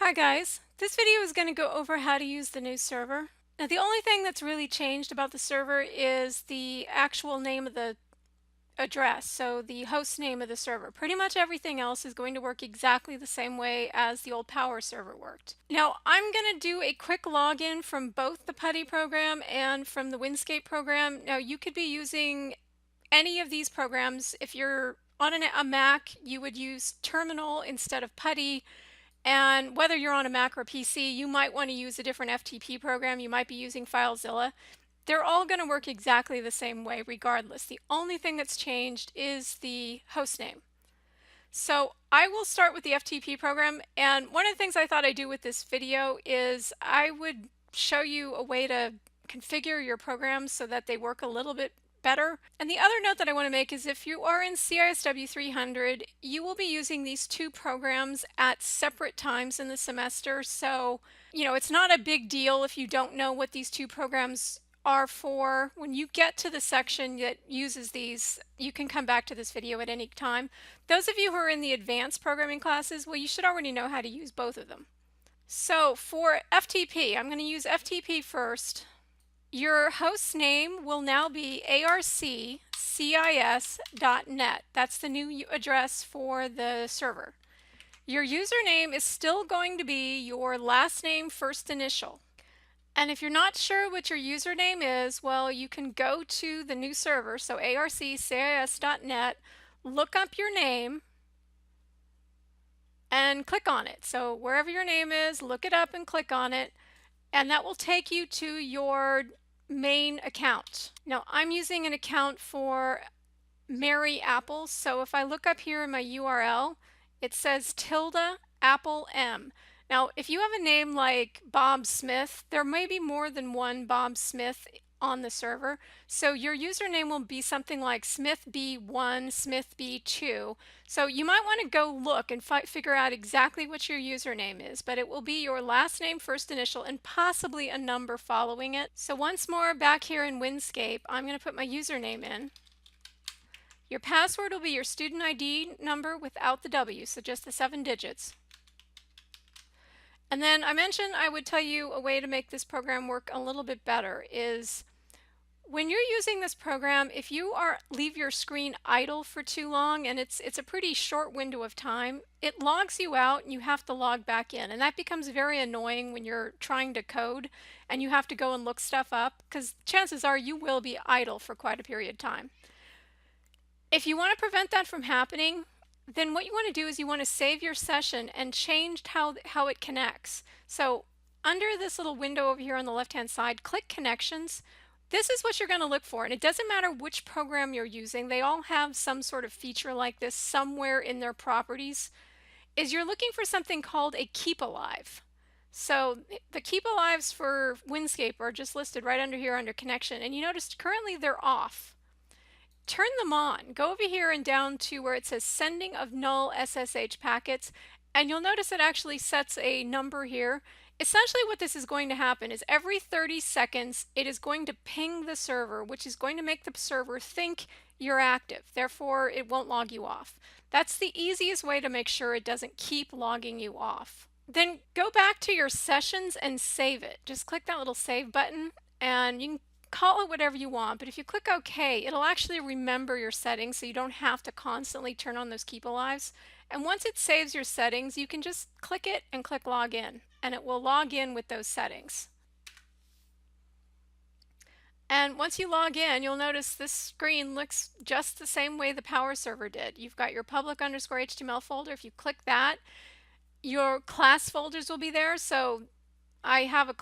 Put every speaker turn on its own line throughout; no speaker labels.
Hi guys, this video is going to go over how to use the new server. Now the only thing that's really changed about the server is the actual name of the address, so the host name of the server. Pretty much everything else is going to work exactly the same way as the old Power server worked. Now I'm going to do a quick login from both the PuTTY program and from the Windscape program. Now you could be using any of these programs. If you're on a Mac, you would use Terminal instead of PuTTY. And whether you're on a Mac or PC, you might want to use a different FTP program. You might be using FileZilla. They're all going to work exactly the same way regardless. The only thing that's changed is the host name. So I will start with the FTP program, and one of the things I thought I'd do with this video is I would show you a way to configure your programs so that they work a little bit better. And the other note that I want to make is if you are in CISW 300, you will be using these two programs at separate times in the semester. So, it's not a big deal if you don't know what these two programs are for. When you get to the section that uses these, you can come back to this video at any time. Those of you who are in the advanced programming classes, well, you should already know how to use both of them. So for FTP, I'm going to use FTP first. Your host name will now be arccis.net. That's the new address for the server. Your username is still going to be your last name first initial. And if you're not sure what your username is, well, you can go to the new server, so arccis.net, look up your name, and click on it. So wherever your name is, look it up and click on it, and that will take you to your main account. Now I'm using an account for Mary Apple, so if I look up here in my URL, it says tilde Apple M. Now if you have a name like Bob Smith, there may be more than one Bob Smith on the server, so your username will be something like SmithB1, SmithB2. So you might want to go look and figure out exactly what your username is, but it will be your last name first initial and possibly a number following it. So once more, back here in Windscape, I'm going to put my username in. Your password will be your student ID number without the W, so just the 7 digits. And then I mentioned I would tell you a way to make this program work a little bit better is when you're using this program, if you leave your screen idle for too long, and it's a pretty short window of time, it logs you out and you have to log back in. And that becomes very annoying when you're trying to code and you have to go and look stuff up, because chances are you will be idle for quite a period of time. If you want to prevent that from happening, then what you want to do is you want to save your session and change how it connects. So under this little window over here on the left hand side, click Connections. This is what you're going to look for, and it doesn't matter which program you're using. They all have some sort of feature like this somewhere in their properties. Is you're looking for something called a Keep Alive. So the Keep Alives for Windscape are just listed right under here under Connection, and you notice currently they're off. Turn them on. Go over here and down to where it says Sending of Null SSH Packets, and you'll notice it actually sets a number here. Essentially what this is going to happen is every 30 seconds it is going to ping the server, which is going to make the server think you're active. Therefore, it won't log you off. That's the easiest way to make sure it doesn't keep logging you off. Then go back to your sessions and save it. Just click that little save button, and you can call it whatever you want, but if you click OK, it'll actually remember your settings so you don't have to constantly turn on those Keep Alives. And once it saves your settings, you can just click it and click Login, and it will log in with those settings. And once you log in, you'll notice this screen looks just the same way the Power server did. You've got your public_HTML folder. If you click that, your class folders will be there. So I have a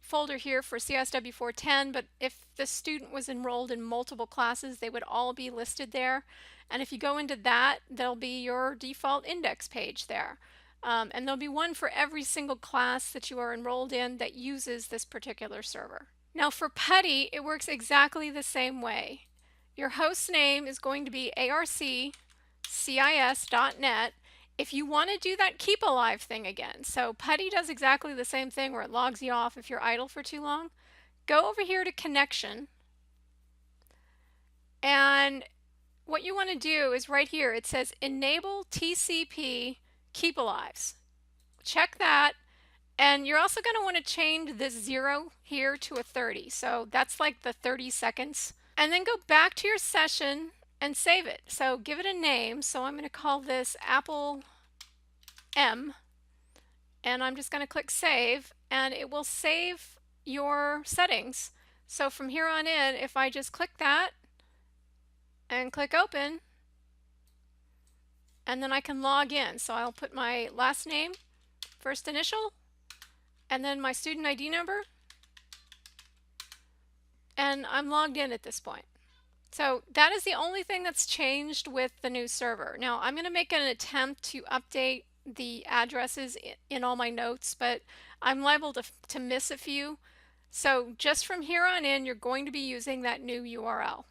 folder here for CISW 410, but if the student was enrolled in multiple classes, they would all be listed there. And if you go into that, there'll be your default index page there. And there'll be one for every single class that you are enrolled in that uses this particular server. Now for PuTTY, it works exactly the same way. Your host name is going to be arccis.net. If you want to do that Keep Alive thing again, so PuTTY does exactly the same thing where it logs you off if you're idle for too long, go over here to Connection, and what you want to do is right here, it says Enable TCP Keep Alives. check that. And you're also going to want to change this 0 here to a 30. So that's like the 30 seconds. And then go back to your session and save it. So give it a name. So I'm going to call this Apple M. And I'm just going to click save, and it will save your settings. So from here on in, if I just click that and click open, and then I can log in. So I'll put my last name, first initial, and then my student ID number, and I'm logged in at this point. So that is the only thing that's changed with the new server. Now I'm going to make an attempt to update the addresses in all my notes, but I'm liable to miss a few. So just from here on in, you're going to be using that new URL.